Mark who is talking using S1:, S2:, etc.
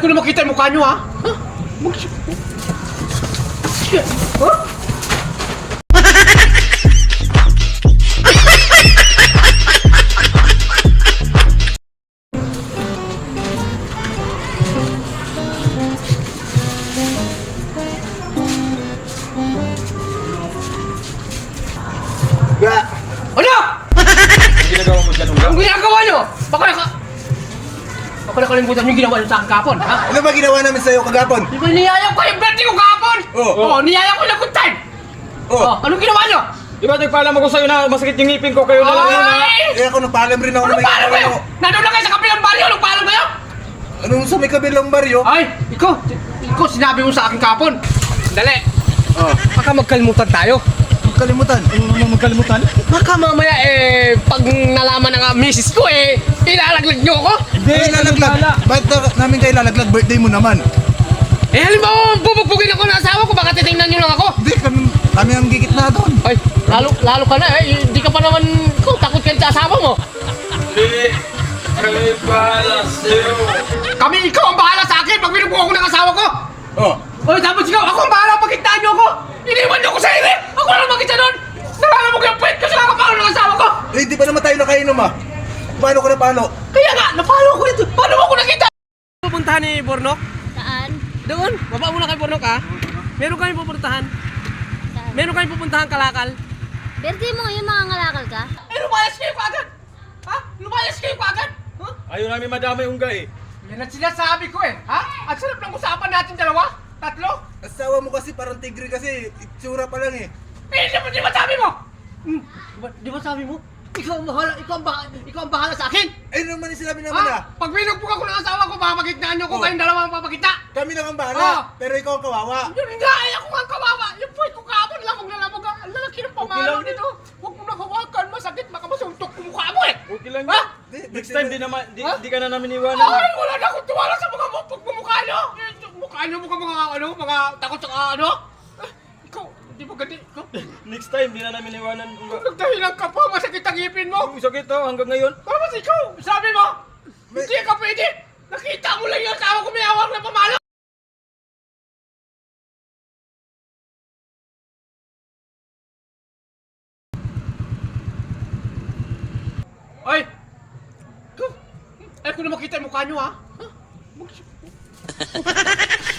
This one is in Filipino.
S1: ko na makita yung mukha nyo, ha? Ha? Huh? Ano?
S2: Ang ginagawa mo dyan, Ungga?
S1: Ang ginagawa nyo? Baka nakalimutan nyo yung ginawa nyo sa akin kahapon, ha?
S3: Ano ba ginawa namin sa'yo kagapon?
S1: Di ba niyaya ko yung birthday ko kahapon?
S3: Oo.
S1: Niyaya ko yung good time.
S3: Oh,
S1: Anong ginawa nyo?
S2: Di ba nagpaalam ako sa'yo na masakit yung ngipin ko, kayo na lang yun, ha?
S3: eh ako nagpaalam rin ako na
S1: Anong
S3: may
S1: paalam kayo?
S3: ginawa.
S1: Nandun na kayo sa kapilang baryo, anong paalam kayo?
S3: Anong sa may kabilang baryo?
S1: Ay, ikaw sinabi mo sa akin kahapon. Dali. Baka magkalimutan tayo.
S3: Kalimutan.
S2: Ano magkalimutan?
S1: Baka mamaya pag nalaman ng misis ko ilalaglag nyo ako.
S3: Hindi, ilalaglag. Ba't namin kayo ilalaglag? Birthday mo naman.
S1: Halimbawa, bubugbugin ako ng asawa ko, baka titingnan nyo lang ako.
S3: Hindi, kami ang gigit na doon.
S1: Ay, lalo ka na hindi ka pa naman, takot ka sa asawa mo.
S2: Hindi. Kami bahala sa'yo.
S1: Ikaw ang bahala sa akin pag binubuo ko ng asawa ko.
S3: Oh,
S1: Oy, tapos ikaw, ako ang bahala pagkitaan nyo ako. Iniwan nyo ko sa ere. Ako na makita doon. Nalalamog yung puwet ko sa kakapalo ng asawa ko.
S3: eh di ba naman tayo nakainom ah? Paano ko napalo?
S1: Kaya nga, napalo ko dito. Paano mo ako nakita? Pupuntahan ni Bornok?
S4: Saan?
S1: Doon. Baba muna kay Bornok, ha? Meron kayong pupuntahan.
S4: Saan?
S1: Meron kayong pupuntahan kalakal.
S4: Birthday mo ngayon, mga ngalakal ka?
S1: Lumayas kayo kaagad. Ha? Lumayas kayo kaagad. Ha?
S2: Ayaw namin madamay, Ungga, eh.
S1: Yan ang sinasabi ko, ha? Ang sarap ng usapan natin dalawa. Tatlo.
S3: Asawa mo kasi parang tigre kasi. Itsura pa lang eh.
S1: Di ba sabi mo? Di ba sabi mo? Ikaw ang bahala sa akin.
S3: Eh naman yung sinabi naman ah.
S1: Pag binugbog ako ng asawa ko, papagitnaan nyo ko kayong dalawa ang papagita.
S3: Kami lang ang bahala.
S1: Oh.
S3: Pero ikaw ang kawawa.
S1: Yun nga, ako nga ang kawawa. Yung puwet ko kahapon, lamog. Ang lalaki ng pamalo
S2: lang.
S1: nito. Huwag mo nakawakan, masakit, baka masuntok ko mukha mo
S2: Okay lang
S1: Ha?
S2: yun. Next time, di
S1: Ha?
S2: ka na namin iwanan.
S1: Ay, wala na akong tuwala sa mga pagmumukha nyo. Mukha nyo mga takot sa Ikaw, di ba ganda? Ikaw,
S2: Next time, di na namin iwanan, Ungga.
S1: nagdahilan ka pa, masakit ang ngipin mo.
S2: Ang sakit, oh, hanggang ngayon.
S1: Tapos ikaw, sabi mo, hindi ka pwede. Nakita mo lang yung asawa ko may awang na pamalo. Ay! Ay, kung na makita yung mukha nyo, ha?
S5: Ha ha ha ha.